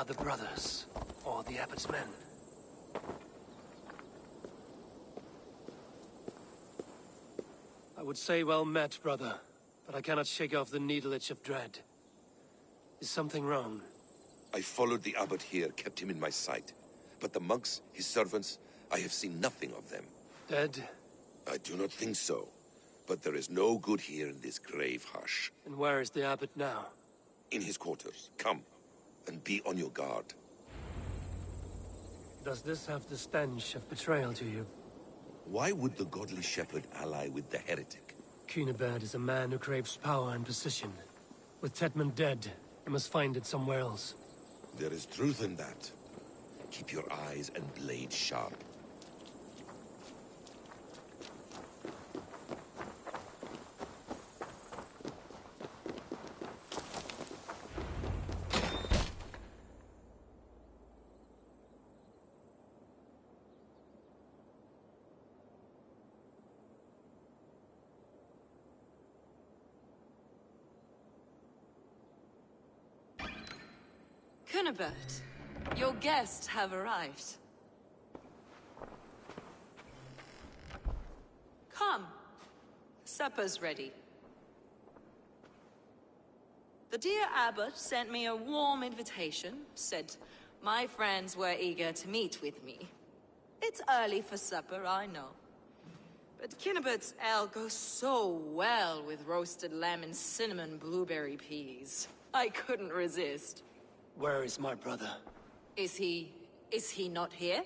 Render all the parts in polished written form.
the brothers, or the Abbots' men? I would say well met, brother, but I cannot shake off the needle itch of dread. Is something wrong? I followed the abbot here, kept him in my sight. But the monks, his servants, I have seen nothing of them. Dead? I do not think so. But there is no good here in this grave hush. And where is the abbot now? In his quarters. Come, and be on your guard. Does this have the stench of betrayal to you? Why would the godly shepherd ally with the heretic? Cunibert is a man who craves power and position. With Tedman dead, I must find it somewhere else. There is truth in that. Keep your eyes and blade sharp. Cunibert, your guests have arrived. Come. Supper's ready. The dear Abbot sent me a warm invitation, said my friends were eager to meet with me. It's early for supper, I know. But Cunibert's ale goes so well with roasted lamb and cinnamon blueberry peas. I couldn't resist. Where is my brother? Is he not here?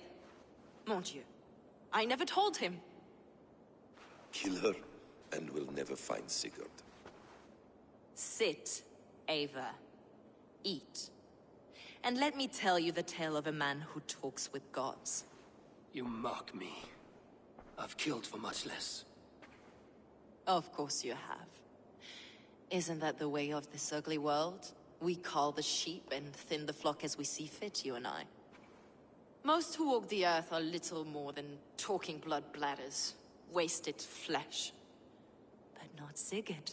Mon Dieu. I never told him. Kill her, and we'll never find Sigurd. Sit, Ava. Eat. And let me tell you the tale of a man who talks with gods. You mock me. I've killed for much less. Of course you have. Isn't that the way of this ugly world? We cull the sheep and thin the flock as we see fit, you and I. Most who walk the earth are little more than talking blood bladders, wasted flesh. But not Sigurd.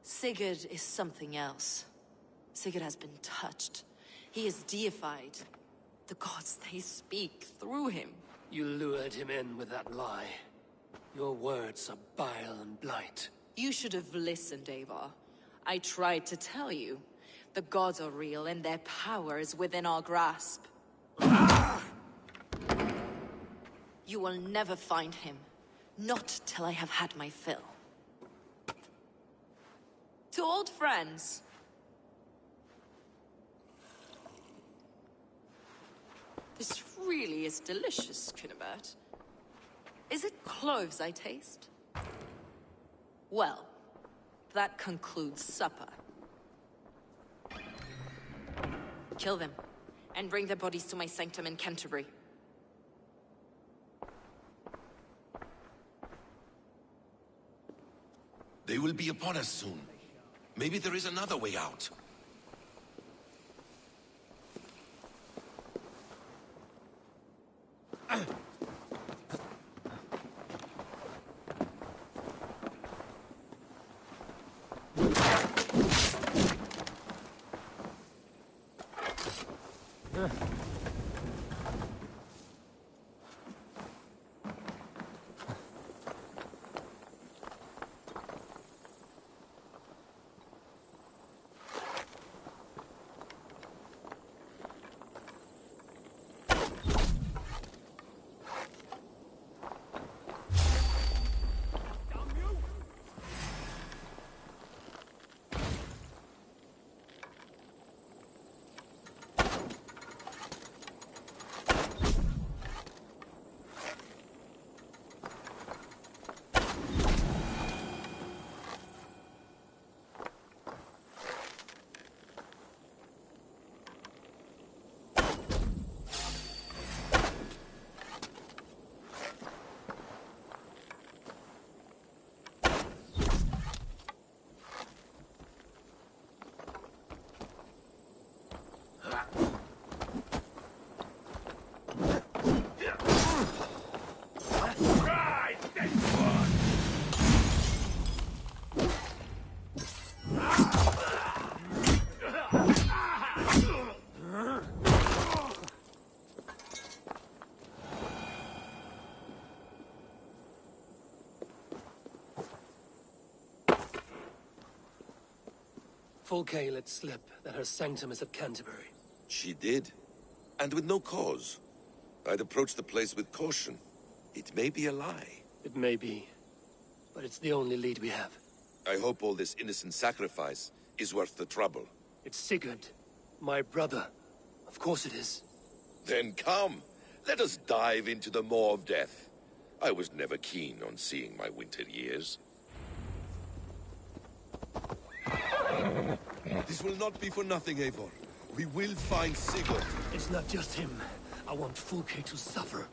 Sigurd is something else. Sigurd has been touched. He is deified. The gods, they speak through him. You lured him in with that lie. Your words are bile and blight. You should have listened, Ava. I tried to tell you. The gods are real, and their power is within our grasp. You will never find him. Not till I have had my fill. To old friends. This really is delicious, Cunibert. Is it cloves I taste? Well, that concludes supper. Kill them, and bring their bodies to my sanctum in Canterbury. They will be upon us soon. Maybe there is another way out. FLuKE let slip that her sanctum is at Canterbury. She did, and with no cause. I'd approach the place with caution. It may be a lie. It may be, but it's the only lead we have. I hope all this innocent sacrifice is worth the trouble. It's Sigurd, my brother. Of course it is. Then come, let us dive into the maw of death. I was never keen on seeing my winter years. This will not be for nothing, Eivor. We will find Sigurd. It's not just him. I want FLuKE to suffer.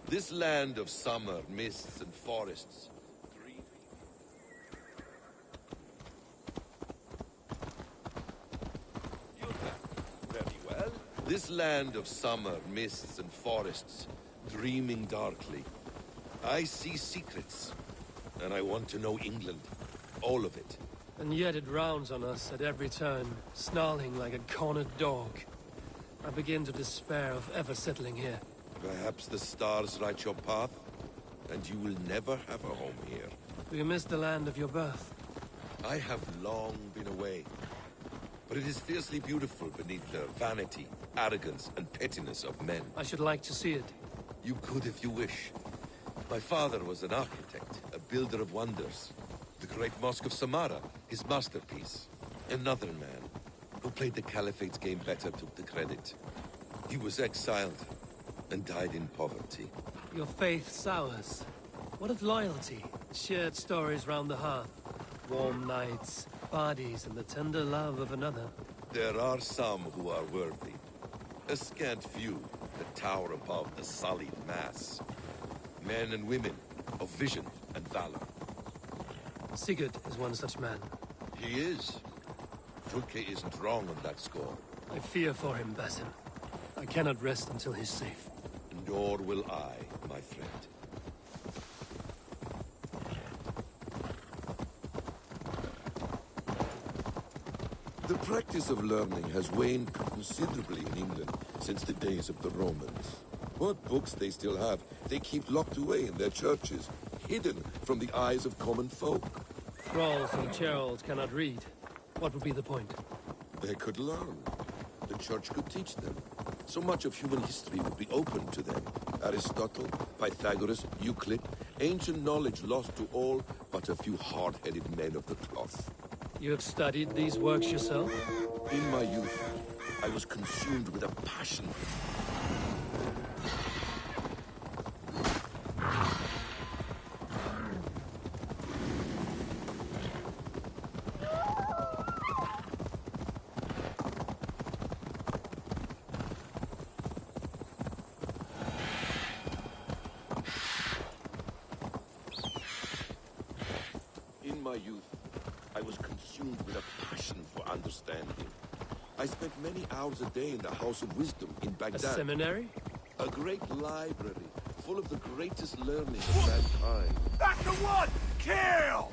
This land of summer, mists and forests. Very well. This land of summer, mists and forests, dreaming darkly. I see secrets, and I want to know England. All of it. And yet it rounds on us at every turn, snarling like a cornered dog. I begin to despair of ever settling here. Perhaps the stars write your path, and you will never have a home here. Do you miss the land of your birth? I have long been away, but it is fiercely beautiful beneath the vanity, arrogance, and pettiness of men. I should like to see it. You could if you wish. My father was an architect, a builder of wonders. The great Mosque of Samarra, his masterpiece. Another man, who played the Caliphate's game better, took the credit. He was exiled, and died in poverty. Your faith sours. What of loyalty? Shared stories round the hearth. Warm nights, parties, and the tender love of another. There are some who are worthy. A scant few that tower above the sullied mass. Men and women of vision and valor. Sigurd is one such man. He is. FLuKE isn't wrong on that score. I fear for him, Basim. I cannot rest until he's safe. Nor will I, my friend. The practice of learning has waned considerably in England since the days of the Romans. What books they still have, they keep locked away in their churches, hidden from the eyes of common folk. Thralls and Geralds cannot read. What would be the point? They could learn. The church could teach them. So much of human history would be open to them. Aristotle, Pythagoras, Euclid, ancient knowledge lost to all but a few hard-headed men of the cloth. You have studied these works yourself? In my youth, I was consumed with a passion. In my youth, I was consumed with a passion for understanding. I spent many hours a day in the House of Wisdom in A Baghdad. seminary? A great library full of the greatest learning of mankind. That's the one! Kill!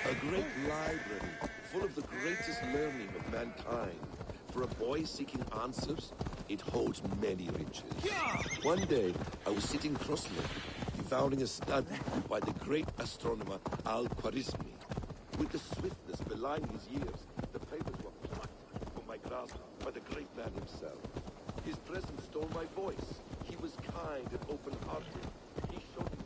A great library full of the greatest learning of mankind. For a boy seeking answers, it holds many riches. One day, I was sitting cross-legged, devouring a study by the great astronomer Al-Khwarizmi. With the swiftness belying his years, the papers were plucked from my grasp by the great man himself. His presence stole my voice. He was kind and open-hearted. He showed me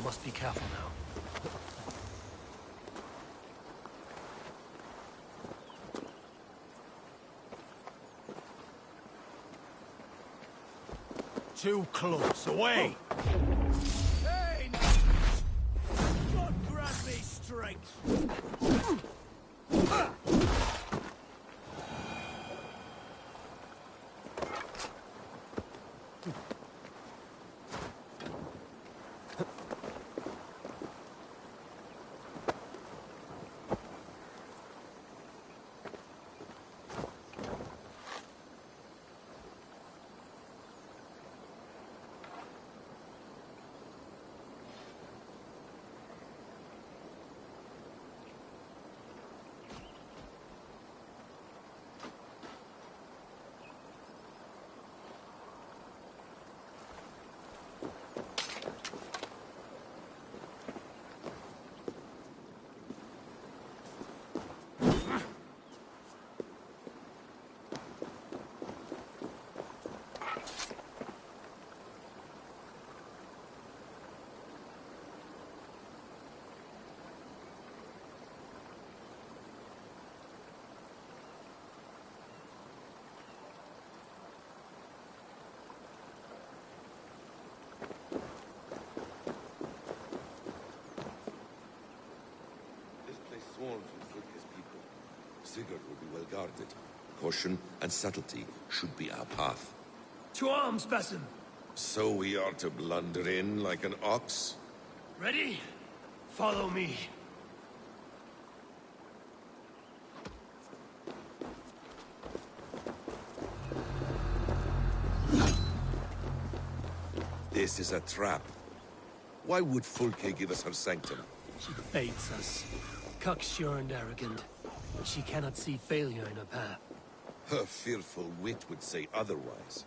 Must be careful now. Too close. Away! Hey! God grant me strength! Swarms with FLuKE's people. Sigurd will be well guarded. Caution and subtlety should be our path. To arms, Basim! So we are to blunder in like an ox? Ready? Follow me. This is a trap. Why would FLuKE give us her sanctum? She baits us. Cocksure and arrogant. But she cannot see failure in her path. Her fearful wit would say otherwise.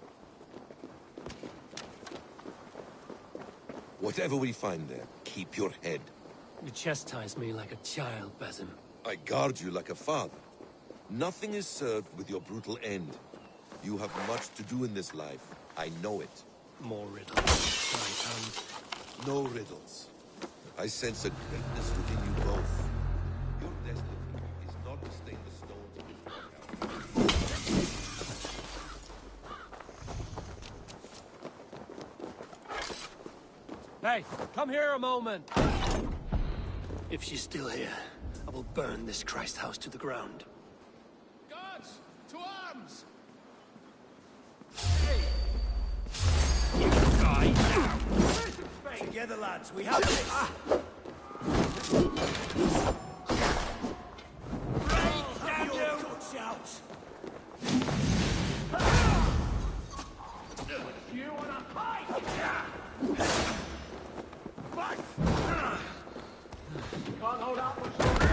Whatever we find there, keep your head. You chastise me like a child, Basim. I guard you like a father. Nothing is served with your brutal end. You have much to do in this life. I know it. More riddles. Dry tongue. No riddles. I sense a greatness within you both. Your destiny is not to stain the stones of this rock. Hey, come here a moment! If she's still here, I will burn this Christ house to the ground. Guards! To arms! Together, lads, we have this! Damn you! Good shout! You wanna fight? Fight! Can't hold out much longer!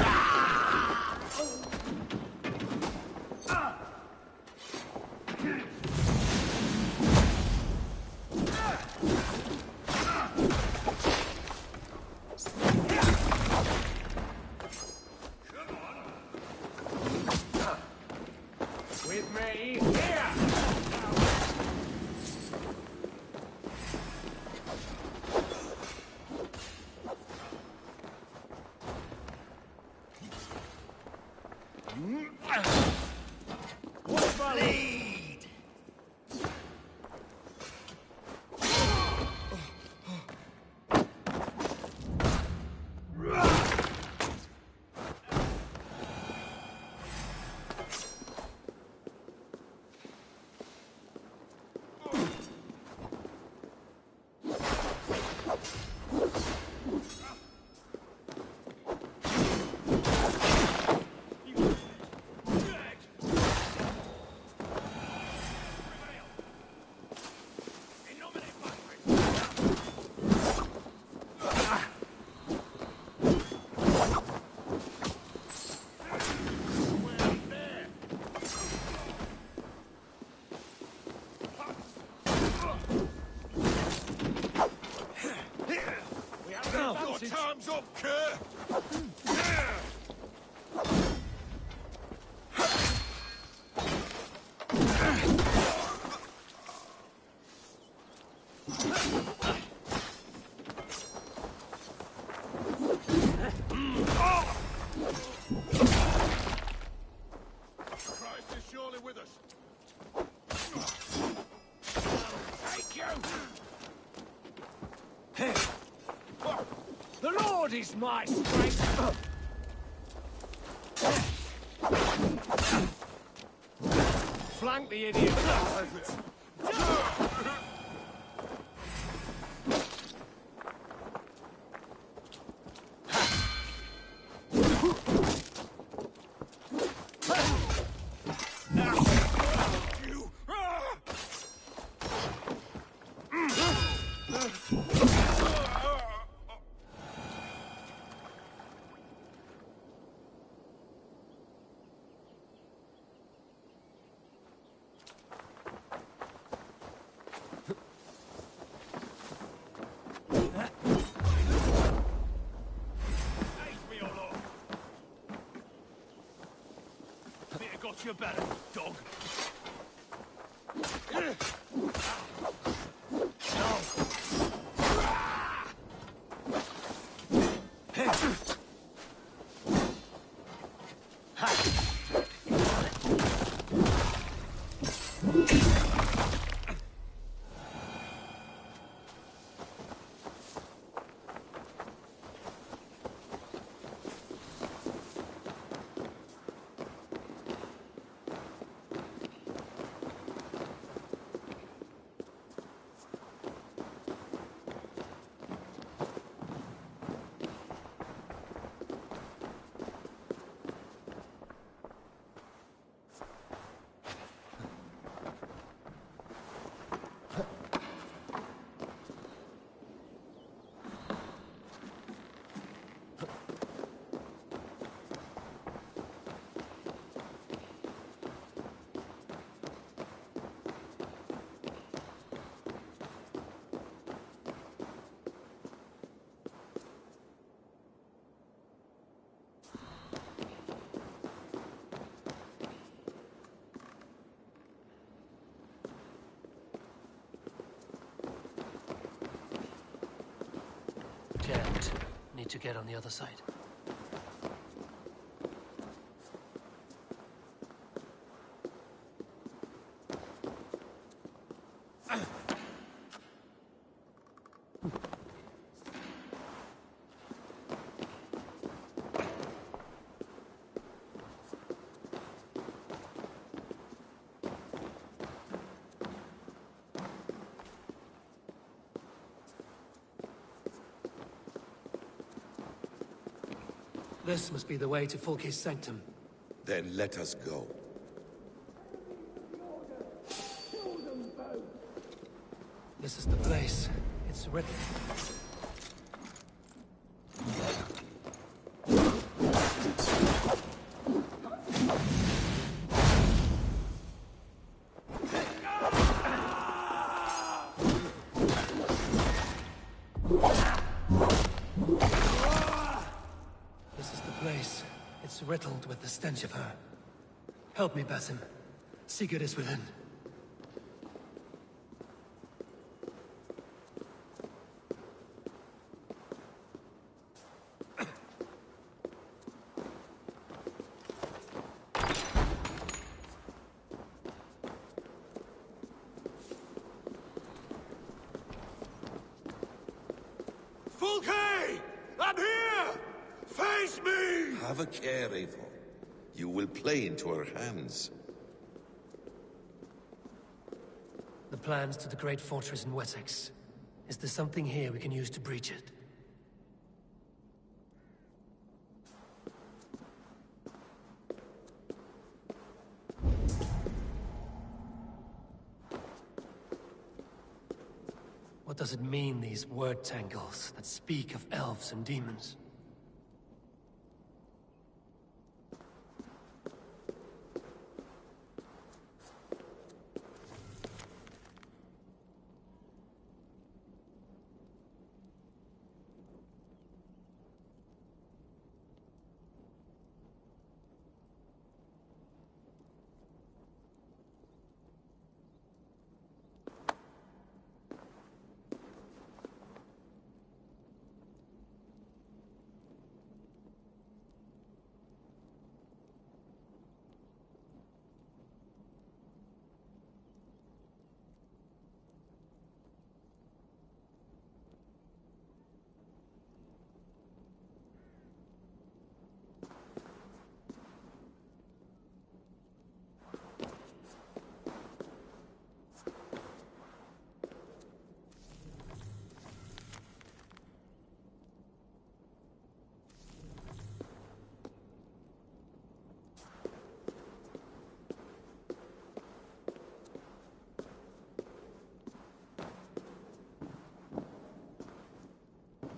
With me, here! What's my lead? Time's up, Kerr! Sword is my strength. Flank the idiot. Got your better, dog. Jammed. Need to get on the other side. This must be the way to FLuKE's sanctum. Then let us go. This is the place. It's written. It's riddled with the stench of her. Help me, Basim. Sigurd is within. FLuKE! I'm here! Face me! Have a care, Eivor. You will play into her hands. The plans to the great fortress in Wessex. Is there something here we can use to breach it? What does it mean, these word tangles that speak of elves and demons?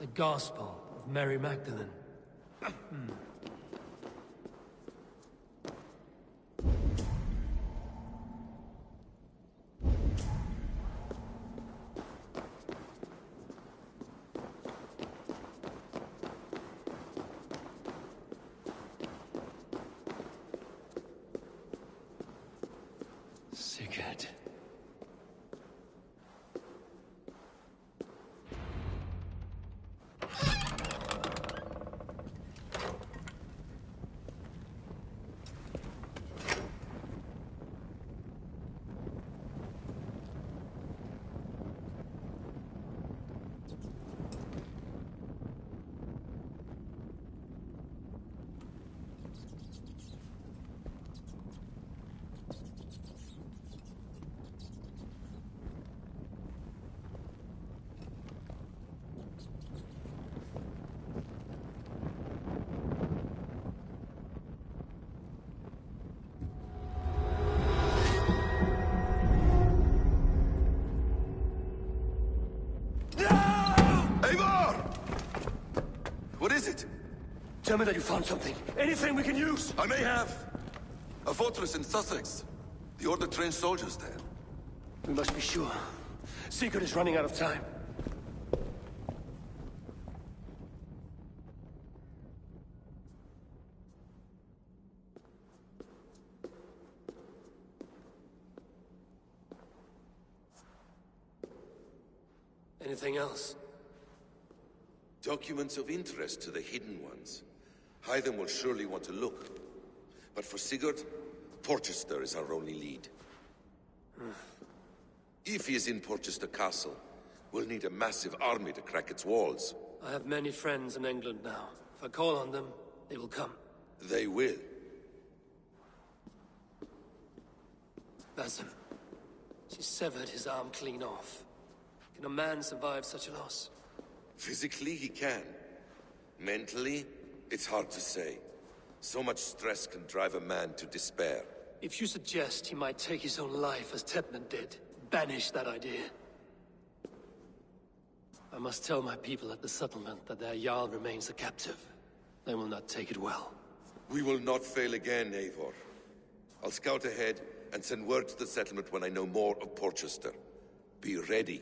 The Gospel of Mary Magdalene. Sigurd. What is it? Tell me that you found something. Anything we can use! I may have. A fortress in Sussex. The Order trained soldiers there. We must be sure. Sigurd is running out of time. Anything else? Documents of interest to the Hidden Ones. Hyden will surely want to look. But for Sigurd, Porchester is our only lead. If he is in Porchester Castle, we'll need a massive army to crack its walls. I have many friends in England now. If I call on them, they will come. They will. Basim. She severed his arm clean off. Can a man survive such a loss? Physically, he can. Mentally, it's hard to say. So much stress can drive a man to despair. If you suggest he might take his own life as Tepman did, banish that idea. I must tell my people at the settlement that their Jarl remains a captive. They will not take it well. We will not fail again, Eivor. I'll scout ahead and send word to the settlement when I know more of Porchester. Be ready.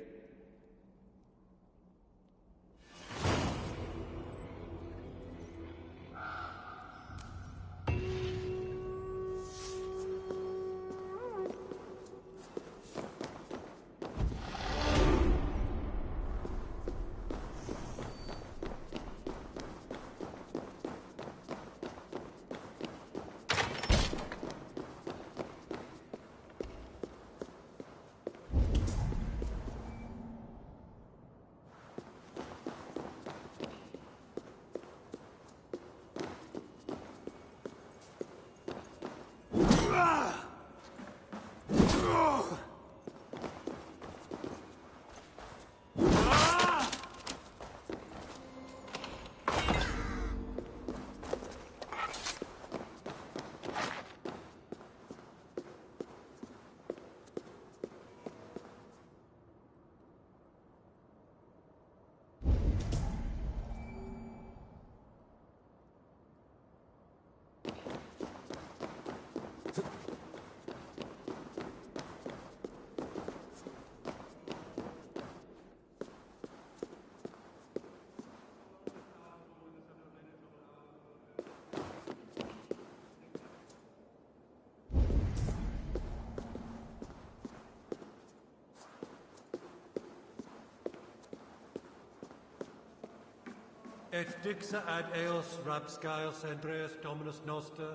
Et dixa ad eos rabscaios Andreas Dominus Noster,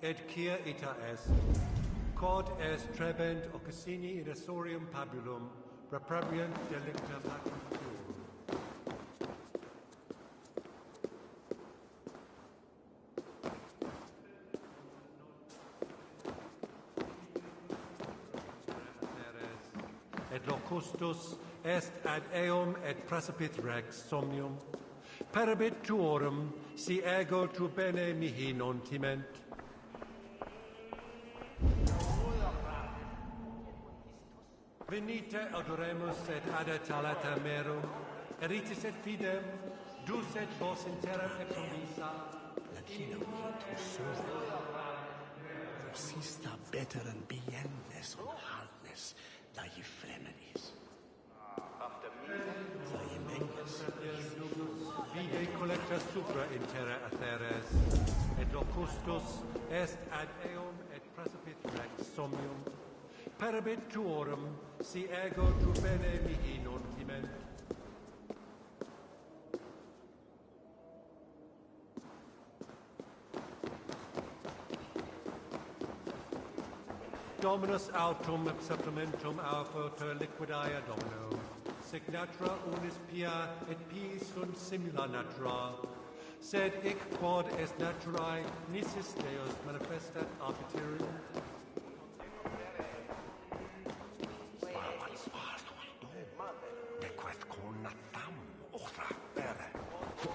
et quia ita est. Quod est trebent occasini irresorium pabulum, reprabriant delicta pactum tuum. Et locustus est ad eum et precipit rex somnium, perabit tuorum, si ego tu bene mihi non timent. Venite adoremus et adet alata merum, eritis et fidem, dus et vos in terra et promissa. Latino to Sista better and biennes on hardness, da ye fremenis. Da ye menges. Vide collecta supra in terra atheres, et locustus est ad eum et precipit rex somnium, perabit tuorum, si ego tu bene mihi non timent. Dominus autum supplementum alpha per liquidaia domino, sic natura unis pia et pii sunt simula natura, sed hic quod est naturae nisis Deus manifestat arbitrium. Nequet conatam ora pere,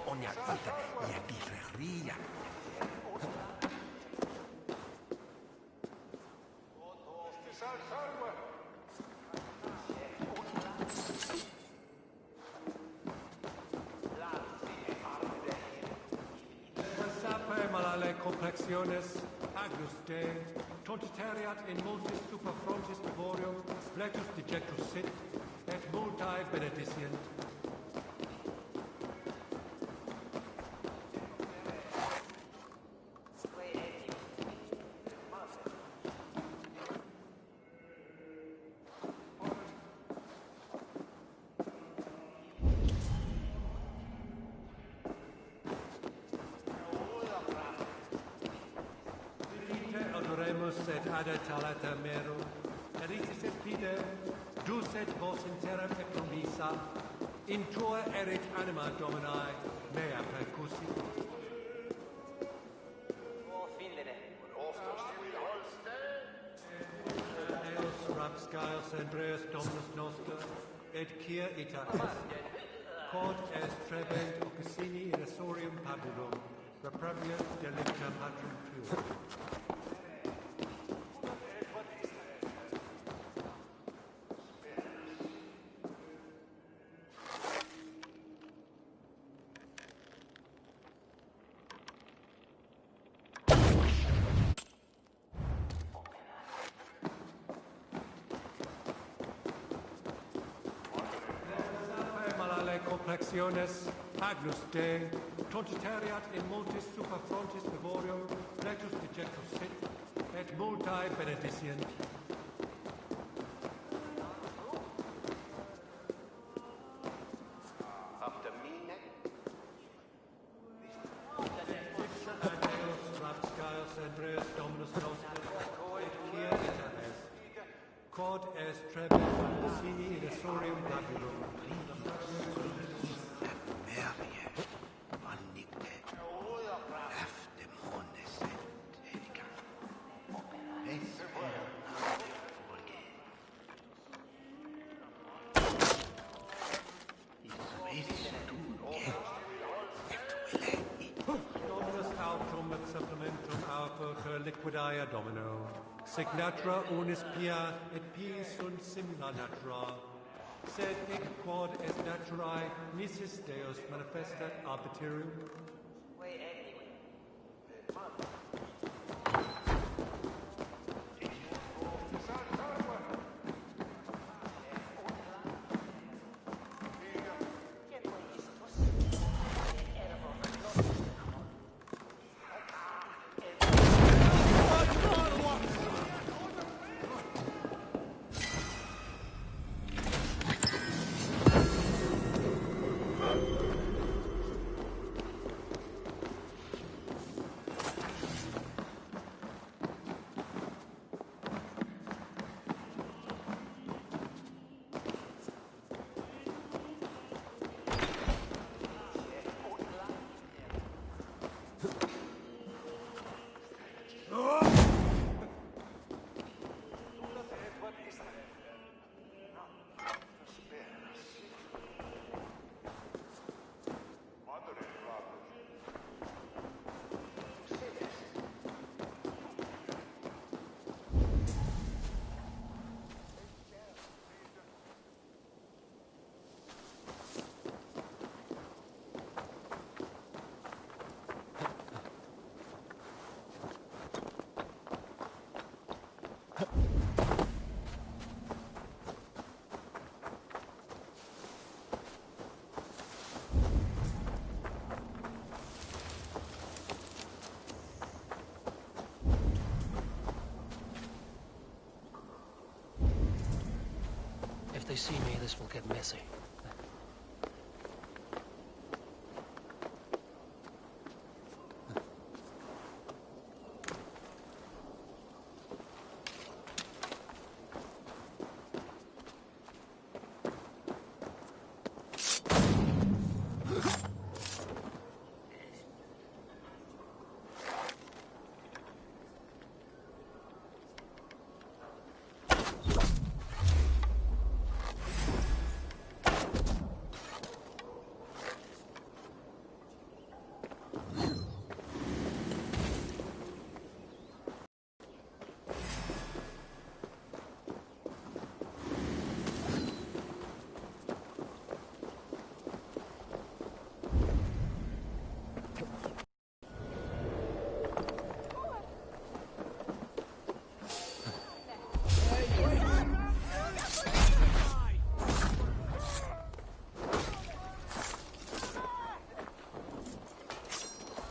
onia quanta epifreria. Complexiones, agnus Dei, tontitariat in multis super frontis devorium, flectus dejectus sit, et multae benedicient. Et ada talata mero, eritis et fidem, dus et vos in terra et promissa, in tua erit anima Dominae, mea percussi. Deus rapscaius Andreas Dominus Noster, et quia ita est, quod est trebent occasini in Assorium pabulum, repraviat delicta patrum tuum. Complexiones, agnus Dei, tontitariat in multis super frontis devorium, flectus dejectus sit, et multae benedicient. Deus rapscaius Andreas Dominus Noster, et quia ita est, quod est trebent occasini in Assorium pabulum, liquidaia domino, sic natura unis pia et pii sunt simula natura, sed hic quod est naturae nisis Deus manifestat arbitrium. they see me, this will get messy.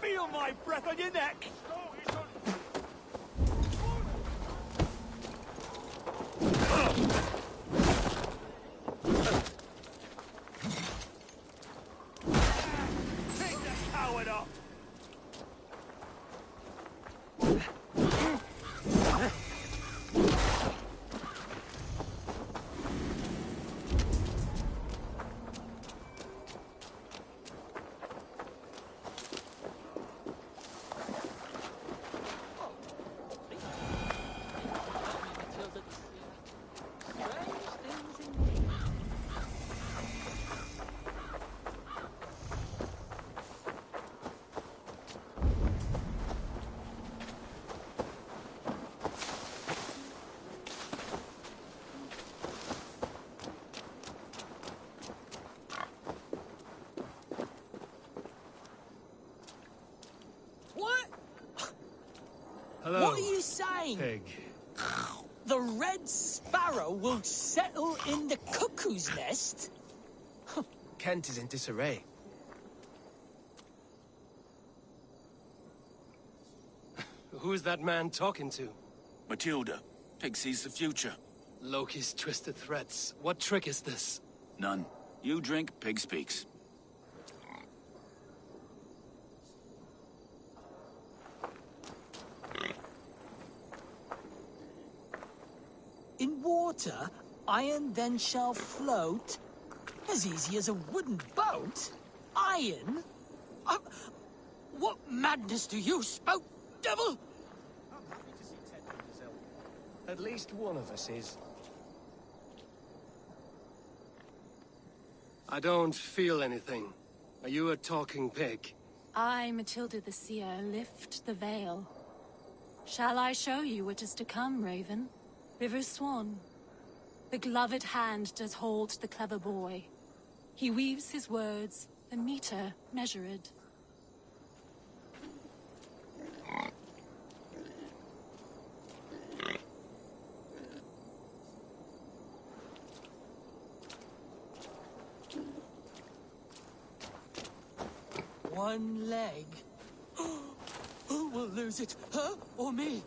Feel my breath on your neck! Take the coward up! Hello, What are you saying? pig. The red sparrow will settle in the cuckoo's nest? Kent is in disarray. Who's that man talking to? Matilda. Pig sees the future. Loki's twisted threats. What trick is this? None. You drink, pig speaks. In water, iron then shall float. As easy as a wooden boat. Iron? What madness do you spout, devil? At least one of us is. I don't feel anything. Are you a talking pig? I, Matilda the Seer, lift the veil. Shall I show you what is to come, Raven? River Swan. The gloved hand does hold the clever boy. He weaves his words, a meter measured. One leg. Who will lose it, her or me?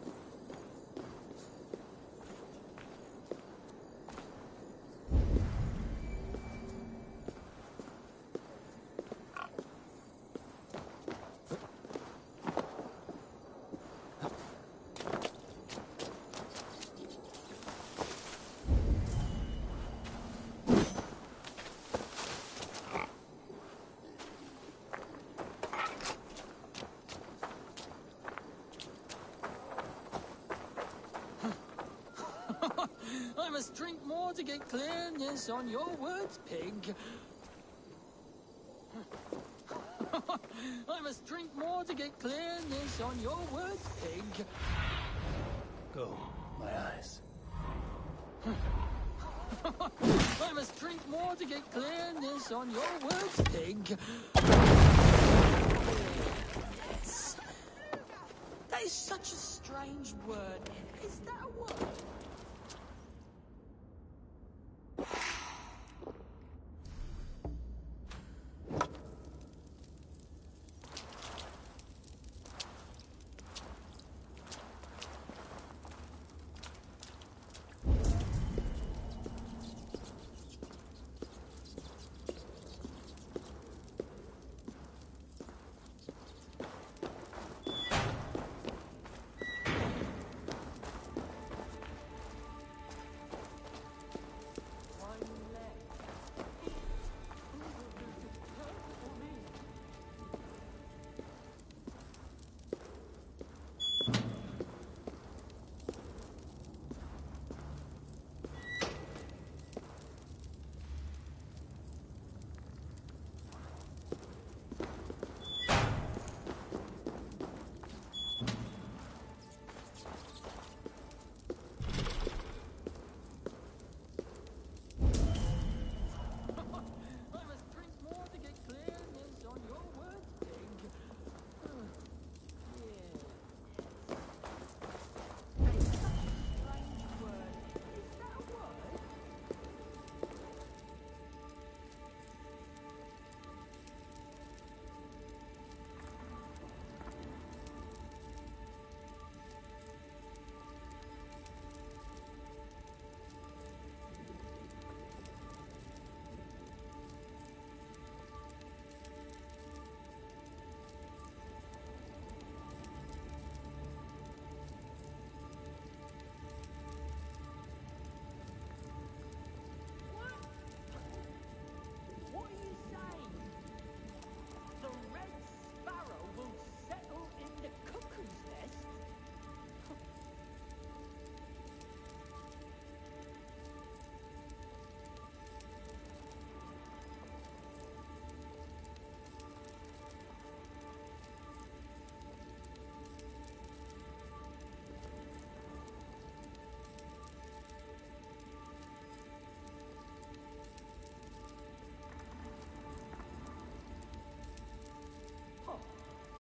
I must drink more to get clearness on your words, pig. I must drink more to get clearness on your words, pig. Go, my eyes. I must drink more to get clearness on your words, pig. Yes. That is such a strange word. Is that a word?